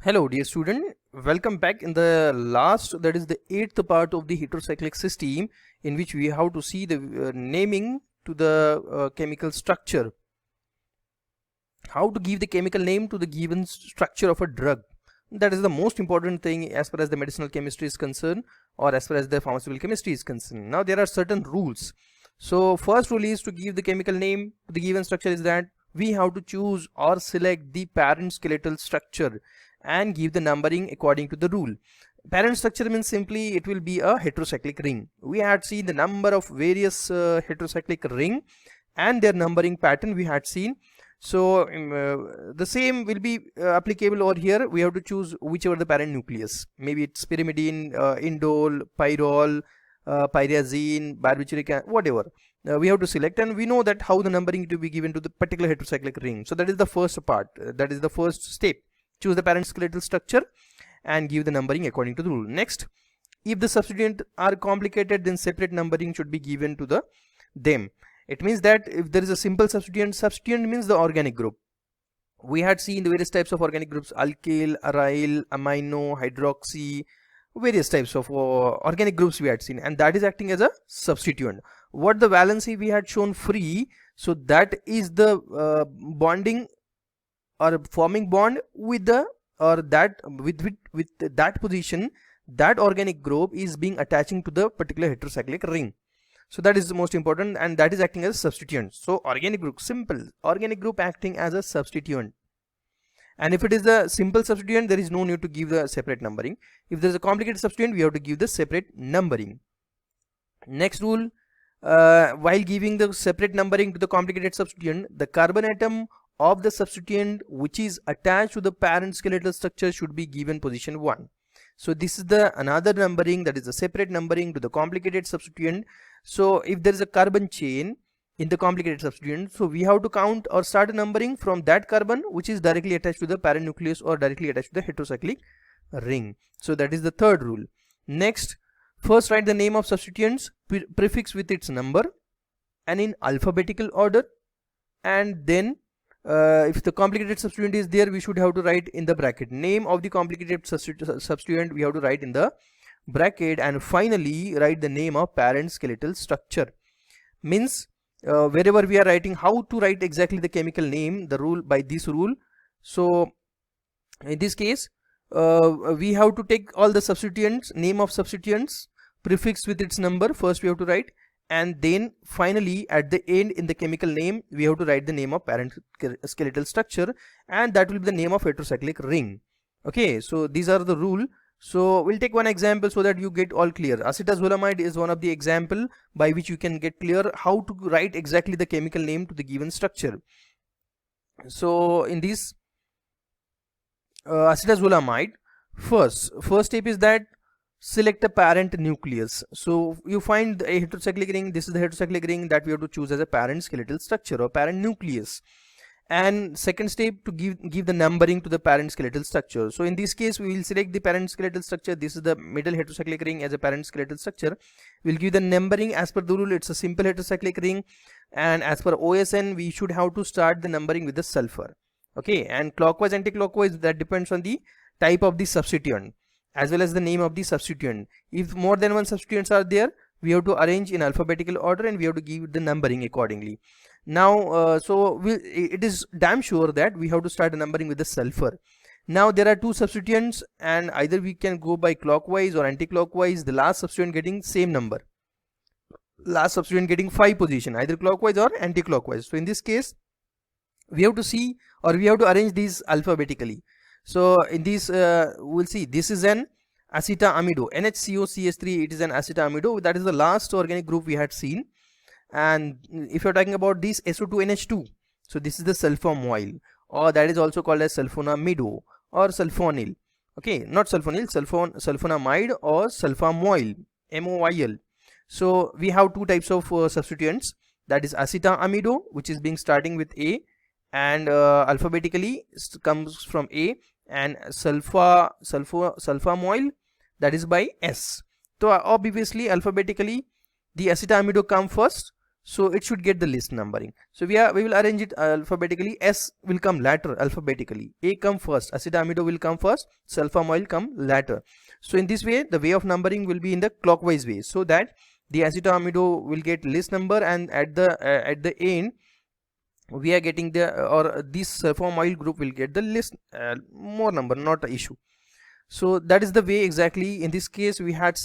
Hello dear student, welcome back in the last, that is the 8th part of the heterocyclic system, in which we have to see the naming to the chemical structure. How to give the chemical name to the given structure of a drug. That is the most important thing as far as the medicinal chemistry is concerned, or as far as the pharmaceutical chemistry is concerned. Now there are certain rules. So first rule is to give the chemical name to the given structure is that we have to choose or select the parent skeletal structure and give the numbering according to the rule. Parent structure means simply it will be a heterocyclic ring. We had seen the number of various heterocyclic ring and their numbering pattern we had seen. So the same will be applicable over here. We have to choose whichever the parent nucleus. Maybe it's pyrimidine, indole, pyrrole, pyrazine, barbituric, whatever. We have to select, and we know that how the numbering to be given to the particular heterocyclic ring. So that is the first part. That is the first step. Choose the parent skeletal structure and give the numbering according to the rule. Next, if the substituent are complicated, then separate numbering should be given to them. It means that if there is a simple substituent means the organic group. We had seen the various types of organic groups: alkyl, aryl, amino, hydroxy, various types of organic groups we had seen, and that is acting as a substituent. What the valency we had shown free, so that is the bonding or forming bond with the with that position, that organic group is being attaching to the particular heterocyclic ring. So that is the most important, and that is acting as a substituent. So organic group, simple organic group acting as a substituent. And if it is a simple substituent, there is no need to give the separate numbering. If there is a complicated substituent, we have to give the separate numbering. Next rule, while giving the separate numbering to the complicated substituent, the carbon atom of the substituent which is attached to the parent skeletal structure should be given position 1. So this is the another numbering, that is a separate numbering to the complicated substituent. So if there is a carbon chain in the complicated substituent, so we have to count or start numbering from that carbon which is directly attached to the parent nucleus or directly attached to the heterocyclic ring. So that is the third rule. Next, first write the name of substituents, prefix with its number and in alphabetical order, and then if the complicated substituent is there, we should have to write in the bracket name of the complicated substituent, we have to write in the bracket, and finally write the name of parent skeletal structure. Means wherever we are writing how to write exactly the chemical name, the rule by this rule. So in this case we have to take all the substituents, name of substituents, prefix with its number, first we have to write, and then finally at the end in the chemical name we have to write the name of parent skeletal structure, and that will be the name of heterocyclic ring. Okay, so these are the rule. So we'll take one example so that you get all clear. Acetazolamide is one of the example by which you can get clear how to write exactly the chemical name to the given structure. So in this acetazolamide, first step is that select a parent nucleus. So you find a heterocyclic ring, this is the heterocyclic ring that we have to choose as a parent skeletal structure or parent nucleus. And second step, to give the numbering to the parent skeletal structure. So in this case we will select the parent skeletal structure, this is the middle heterocyclic ring as a parent skeletal structure. We'll give the numbering as per the rule, it's a simple heterocyclic ring, and as per OSN we should have to start the numbering with the sulfur. Okay, and clockwise anti-clockwise, that depends on the type of the substituent as well as the name of the substituent. If more than one substituents are there, we have to arrange in alphabetical order and we have to give the numbering accordingly. Now it is damn sure that we have to start the numbering with the sulfur. Now there are two substituents, and either we can go by clockwise or anti-clockwise, the last substituent getting same number, last substituent getting 5 position, either clockwise or anti-clockwise. So in this case we have to see, or we have to arrange these alphabetically. So in this we'll see, this is an acetamido, NHCOCH3, it is an acetamido, that is the last organic group we had seen. And if you're talking about this SO2NH2, so this is the sulfomoyl, or that is also called as sulfonamido or sulfonyl. Okay, not sulfonyl, sulfonamide or sulfamoyl, MOYL. So we have two types of substituents, that is acetamido, which is being starting with A, and alphabetically comes from A, and sulfamoyl, that is by S. So obviously alphabetically the acetamido come first, so it should get the list numbering. So we will arrange it alphabetically. S will come later alphabetically. A come first, acetamide will come first, sulfamoyl come later. So in this way, the way of numbering will be in the clockwise way, so that the acetamide will get list number, and at the end we are getting the or this sulfamoyl group will get the list more number, not an issue. So that is the way exactly. In this case, we had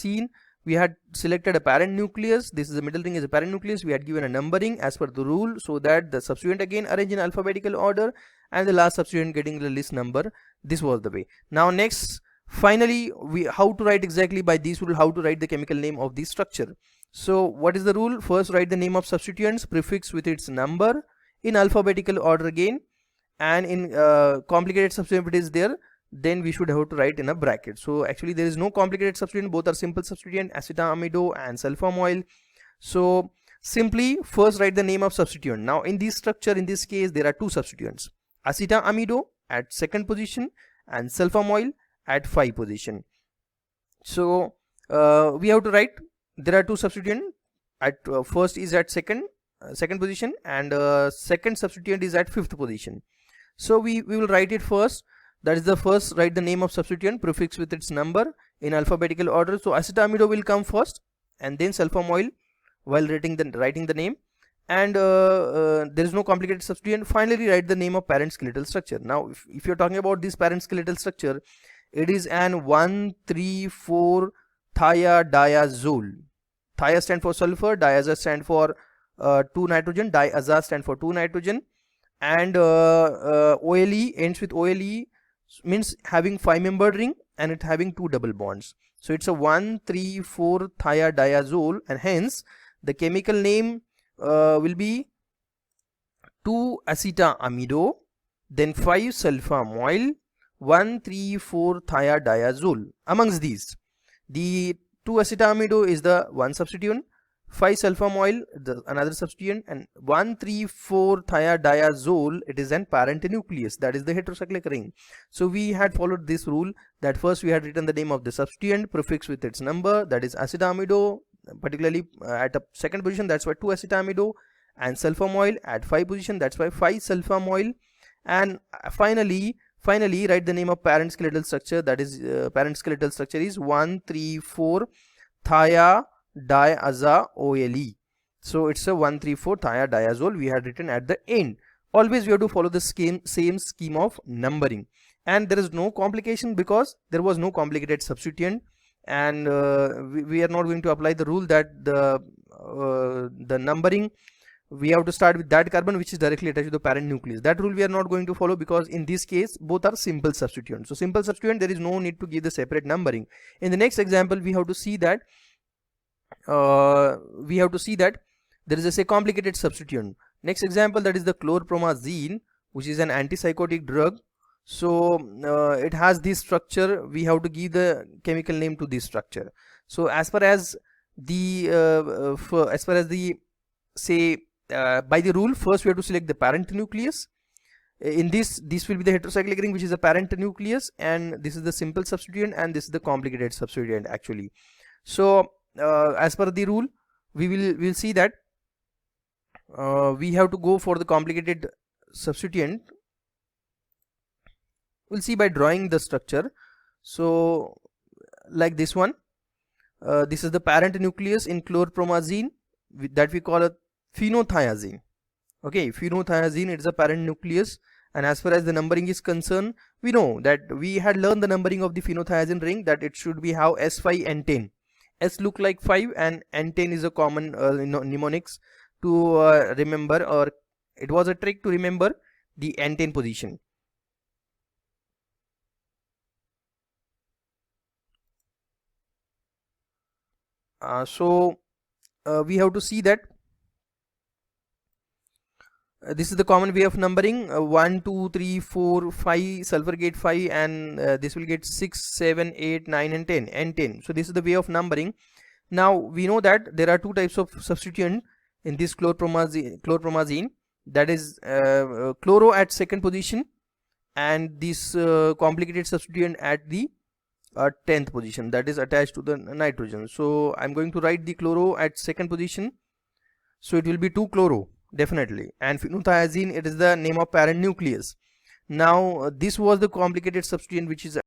selected a parent nucleus. This is the middle ring is a parent nucleus. We had given a numbering as per the rule, so that the substituent again arranged in alphabetical order, and the last substituent getting the list number. This was the way. Now next, finally, how to write exactly by this rule, how to write the chemical name of the structure. So what is the rule? First, write the name of substituents prefix with its number in alphabetical order again, and in complicated substituent if it is there, then we should have to write in a bracket. So actually there is no complicated substituent, both are simple substituent, acetamide and sulfamoyl. So simply first write the name of substituent. Now in this structure, in this case, there are two substituents, acetamide at second position and sulfamoyl at 5 position. So we have to write there are two substituent at first is at second position, and second substituent is at 5th position. So we will write it first. That is the first, write the name of substituent prefix with its number in alphabetical order. So acetamide will come first, and then sulfamoyl while writing the name, and there is no complicated substituent. Finally write the name of parent skeletal structure. Now if you're talking about this parent skeletal structure, it is an 1,3,4 thiadiazole. Thia stand for sulfur, diaza stand for 2 nitrogen, diaza stand for 2 nitrogen, and OLE ends with OLE, means having 5-membered ring and it having 2 double bonds. So it's a 1,3,4 thiadiazole, and hence the chemical name will be 2-acetamido, then 5-sulfamoyl, 1,3,4 thiadiazole. Amongst these, the 2-acetamido is the one substituent, 5-sulfamoyl another substituent, and 1,3,4 thiadiazole, it is an parent nucleus, that is the heterocyclic ring. So we had followed this rule, that first we had written the name of the substituent prefix with its number, that is acetamido, particularly at a second position, that's why 2-acetamido, and sulfamoyl at 5 position, that's why 5-sulfamoyl, and finally write the name of parent skeletal structure, that is parent skeletal structure is 1,3,4 thiadiazole. So it's a 1,3,4 thiadiazole we had written at the end. Always we have to follow the same scheme of numbering, and there is no complication because there was no complicated substituent, and we are not going to apply the rule that the numbering we have to start with that carbon which is directly attached to the parent nucleus. That rule we are not going to follow, because in this case both are simple substituents. So simple substituent, there is no need to give the separate numbering. In the next example, we have to see that there is a complicated substituent. Next example, that is the chlorpromazine, which is an antipsychotic drug. So it has this structure. We have to give the chemical name to this structure. So as far as the by the rule, first we have to select the parent nucleus. In this will be the heterocyclic ring, which is the parent nucleus, and this is the simple substituent, and this is the complicated substituent actually. So as per the rule, we'll see that we have to go for the complicated substituent. We'll see by drawing the structure. So like this one, this is the parent nucleus in chlorpromazine, that we call a phenothiazine. Okay, phenothiazine, it is a parent nucleus, and as far as the numbering is concerned, we know that we had learned the numbering of the phenothiazine ring, that it should be how S5 and 10. S look like 5 and N10 is a common mnemonics to remember, or it was a trick to remember the N10 position. So we have to see that this is the common way of numbering, 1, 2, 3, 4, 5, sulfur get 5, and this will get 6, 7, 8, 9 and 10, N10. So this is the way of numbering. Now we know that there are two types of substituent in this chlorpromazine, that is chloro at second position, and this complicated substituent at the 10th position, that is attached to the nitrogen. So I'm going to write the chloro at second position. So it will be 2-chloro definitely, and phenothiazine, it is the name of parent nucleus. Now this was the complicated substituent which is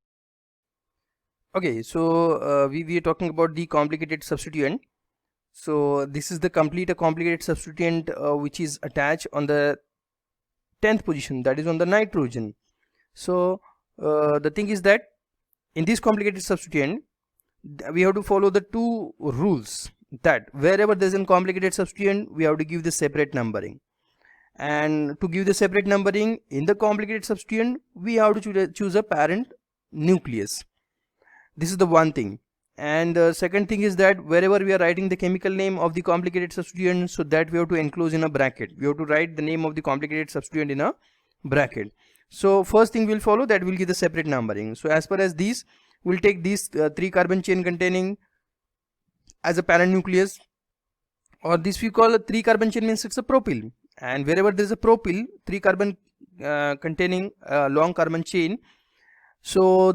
okay. So we are talking about the complicated substituent. So this is the complicated substituent which is attached on the 10th position, that is on the nitrogen. So the thing is that in this complicated substituent we have to follow the two rules, that wherever there is a complicated substituent we have to give the separate numbering, and to give the separate numbering in the complicated substituent we have to choose a parent nucleus. This is the one thing. And the second thing is that wherever we are writing the chemical name of the complicated substituent, so that we have to enclose in a bracket. We have to write the name of the complicated substituent in a bracket. So first thing we'll follow, that will give the separate numbering. So as far as these, we'll take these 3 carbon chain containing as a parent nucleus, or this we call a 3 carbon chain, means it's a propyl. And wherever there is a propyl, 3 carbon containing a long carbon chain, so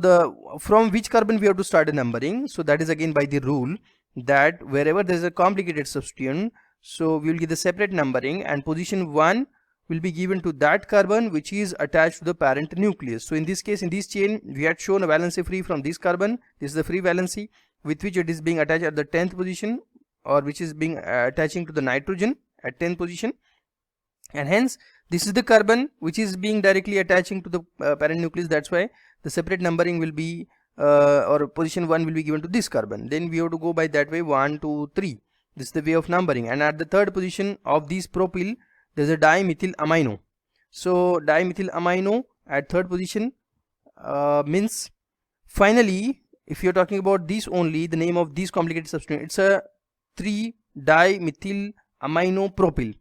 from which carbon we have to start the numbering. So that is again by the rule that wherever there is a complicated substituent, so we will give the separate numbering, and position 1 will be given to that carbon which is attached to the parent nucleus. So in this case, in this chain, we had shown a valency free from this carbon. This is the free valency with which it is being attached at the 10th position, or which is being attaching to the nitrogen at 10th position, and hence this is the carbon which is being directly attaching to the parent nucleus. That's why the separate numbering will be or position 1 will be given to this carbon. Then we have to go by that way, 1 2 3. This is the way of numbering. And at the third position of this propyl, there is a dimethyl amino. So dimethyl amino at third position means finally, if you are talking about this only, the name of this complicated substituent, it's a 3-dimethyl amino propyl.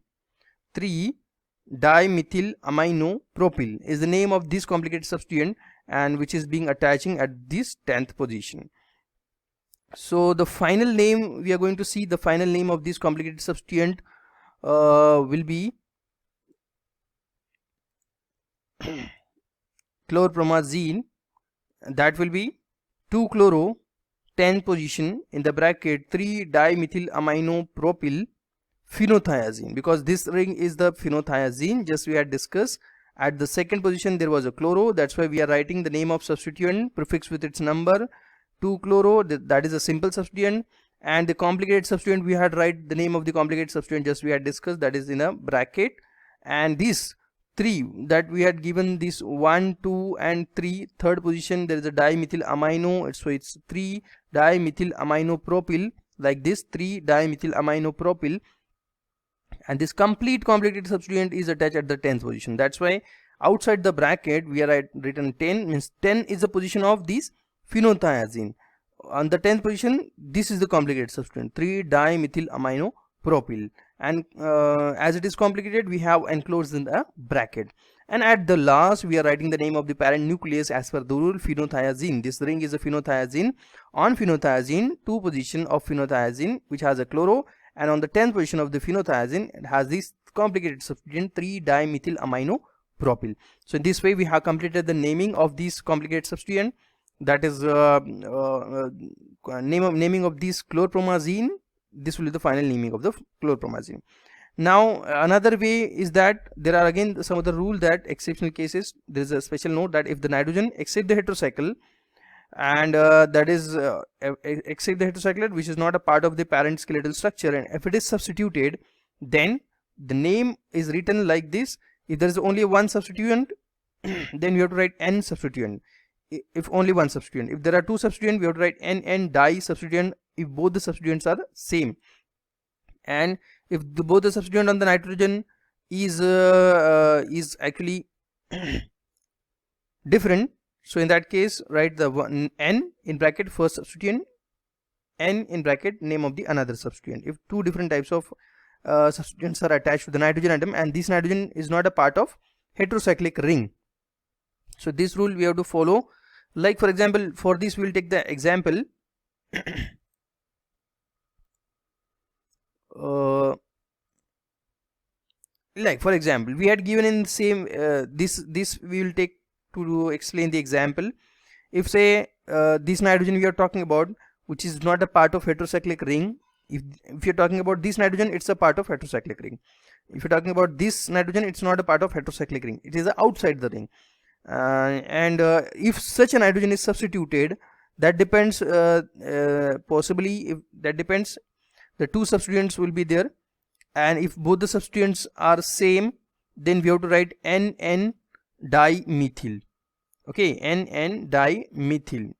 3-dimethyl amino propyl is the name of this complicated substituent, and which is being attaching at this 10th position. So the final name we are going to see, the final name of this complicated substituent will be chlorpromazine. That will be 2-chloro 10th position in the bracket 3-dimethyl amino propyl phenothiazine, because this ring is the phenothiazine, just we had discussed. At the second position there was a chloro, that's why we are writing the name of substituent prefix with its number, 2-chloro, that is a simple substituent. And the complicated substituent, we had write the name of the complicated substituent, just we had discussed, that is in a bracket. And these 3 that we had given, this 1 2 and 3, third position there is a dimethyl amino, so it's 3-dimethyl amino propyl, like this 3-dimethyl amino propyl. And this complete complicated substituent is attached at the 10th position. That's why outside the bracket we are written 10, means 10 is the position of this phenothiazine. On the 10th position, this is the complicated substituent, 3-dimethyl amino propyl. And as it is complicated, we have enclosed in the bracket. And at the last, we are writing the name of the parent nucleus as per the rule, phenothiazine. This ring is a phenothiazine. On phenothiazine, 2 position of phenothiazine which has a chloro, and on the 10th position of the phenothiazine, it has this complicated substituent 3-dimethyl amino propyl. So in this way we have completed the naming of these complicated substituent, that is naming of this chlorpromazine. This will be the final naming of the chlorpromazine. Now another way is that there are again some other rule, that exceptional cases there is a special note that if the nitrogen exceed the heterocycle, and that is exceed the heterocyclate which is not a part of the parent skeletal structure, and if it is substituted, then the name is written like this. If there is only one substituent, then you have to write N substituent. If only one substituent. If there are 2 substituents, we have to write N di substituent if both the substituents are same. And if both the substituent on the nitrogen is actually different, so in that case write the one N in bracket first substituent, N in bracket name of the another substituent. If 2 different types of substituents are attached to the nitrogen atom, and this nitrogen is not a part of heterocyclic ring, so this rule we have to follow. Like for example, for this we will take the example like for example we had given in same this we will take to explain the example. If say this nitrogen we are talking about, which is not a part of heterocyclic ring, If you're talking about this nitrogen, it's a part of heterocyclic ring. If you're talking about this nitrogen, it's not a part of heterocyclic ring, it is outside the ring. If such a nitrogen is substituted, that depends, possibly, if that depends, the two substituents will be there, and if both the substituents are same, then we have to write NN dimethyl. Okay, NN dimethyl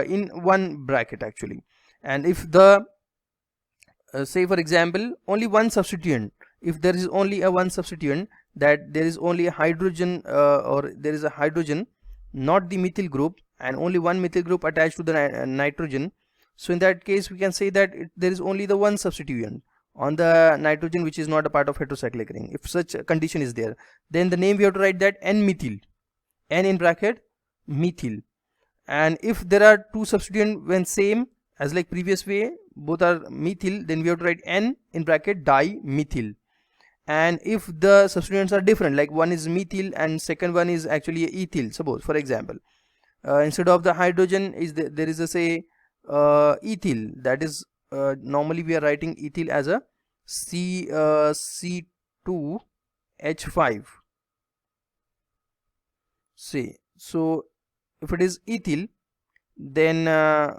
in one bracket actually. And if the say for example only one substituent, if there is only a one substituent, that there is only a hydrogen or there is a hydrogen, not the methyl group, and only one methyl group attached to the nitrogen, so in that case we can say that there is only the one substituent on the nitrogen which is not a part of heterocyclic ring. If such a condition is there, then the name we have to write that N-methyl, N in bracket methyl. And if there are two substituents when same as like previous way, both are methyl, then we have to write N in bracket dimethyl. And if the substituents are different, like one is methyl and second one is actually ethyl, suppose for example, instead of the hydrogen is there is a say ethyl, that is normally we are writing ethyl as a C2H5. say so if it is ethyl, then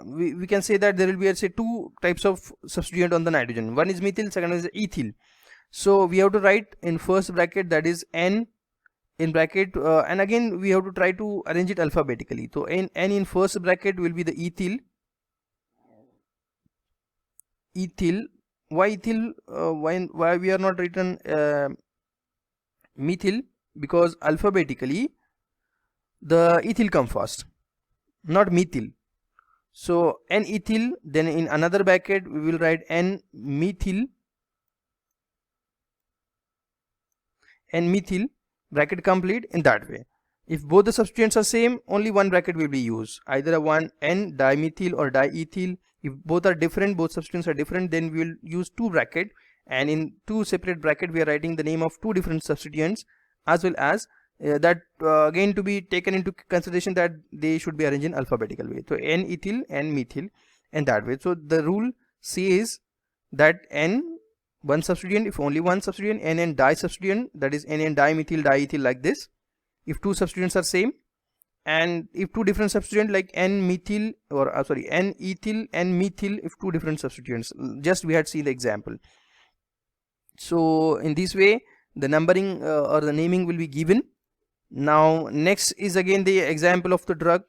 we can say that there will be say two types of substituent on the nitrogen. One is methyl, second is ethyl. So we have to write in first bracket, that is N in bracket, and again we have to try to arrange it alphabetically. So N in first bracket will be the ethyl. Why ethyl? Why we are not written methyl? Because alphabetically the ethyl come first, not methyl. So N ethyl, then in another bracket we will write N methyl, bracket complete in that way. If both the substituents are same, only one bracket will be used, either a one N dimethyl or diethyl. If both are different, both substituents are different, then we will use two bracket, and in two separate bracket we are writing the name of two different substituents, as well as that again to be taken into consideration that they should be arranged in alphabetical way. So N ethyl, N methyl, and that way. So the rule says that N one substituent, if only one substituent, N di substituent, that is N dimethyl, diethyl, like this. If two substituents are same, and if two different substituents like N methyl or N ethyl, N methyl, if two different substituents, just we had seen the example. So in this way the numbering or the naming will be given. Now next is again the example of the drug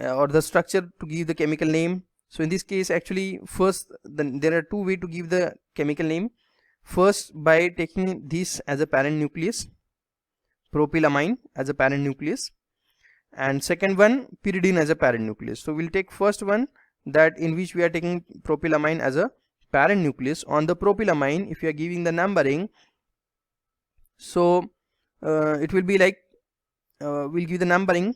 or the structure to give the chemical name. So in this case actually first there are two ways to give the chemical name. First, by taking this as a parent nucleus, propylamine as a parent nucleus, and second one pyridine as a parent nucleus. So we'll take first one, that in which we are taking propylamine as a parent nucleus. On the propylamine, if you are giving the numbering, so it will be like we'll give the numbering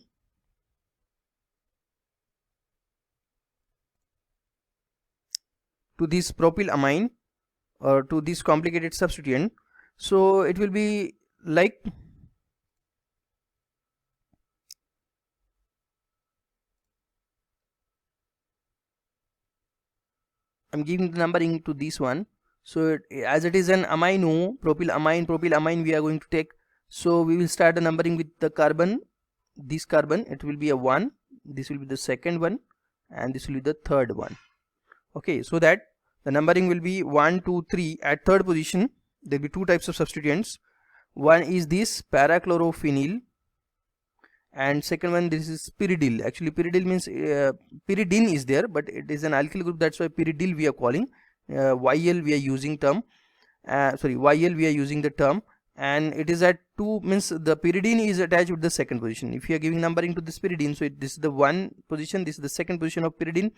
to this propylamine or to this complicated substituent. So it will be like I'm giving the numbering to this one. So as it is an amino, propylamine we are going to take. So we will start the numbering with the carbon. This carbon, it will be a 1, this will be the second one, and this will be the third one. Okay, so that the numbering will be 1, 2, 3. At third position there will be two types of substituents. One is this parachlorophenyl, and second one this is pyridyl. Actually pyridyl means pyridine is there, but it is an alkyl group, that's why pyridyl we are calling. YL we are using term, YL we are using the term, and it is at 2, means the pyridine is attached with the second position. If you are giving numbering to this pyridine, so this is the one position, this is the second position of pyridine,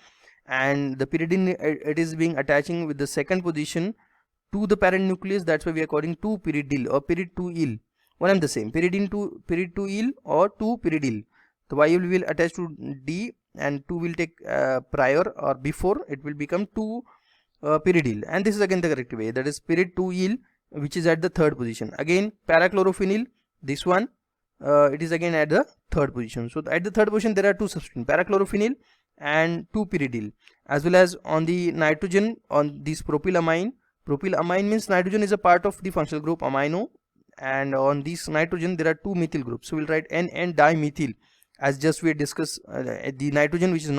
and the pyridine it is being attaching with the second position to the parent nucleus, that's why we are calling 2-pyridyl or pyrid2-yl, one and the same, pyridine to pyrid2-yl or 2-pyridyl. The YL will attach to D and 2 will take prior or before, it will become 2-pyridyl, and this is again the correct way, that is pyrid2-yl, which is at the third position. Again parachlorophenyl, this one it is again at the third position. So at the third position there are two substituents, parachlorophenyl and 2-pyridyl, as well as on the nitrogen on this propylamine. Propylamine means nitrogen is a part of the functional group amino, and on this nitrogen there are 2 methyl groups, so we'll write N and dimethyl, as just we discussed the nitrogen which is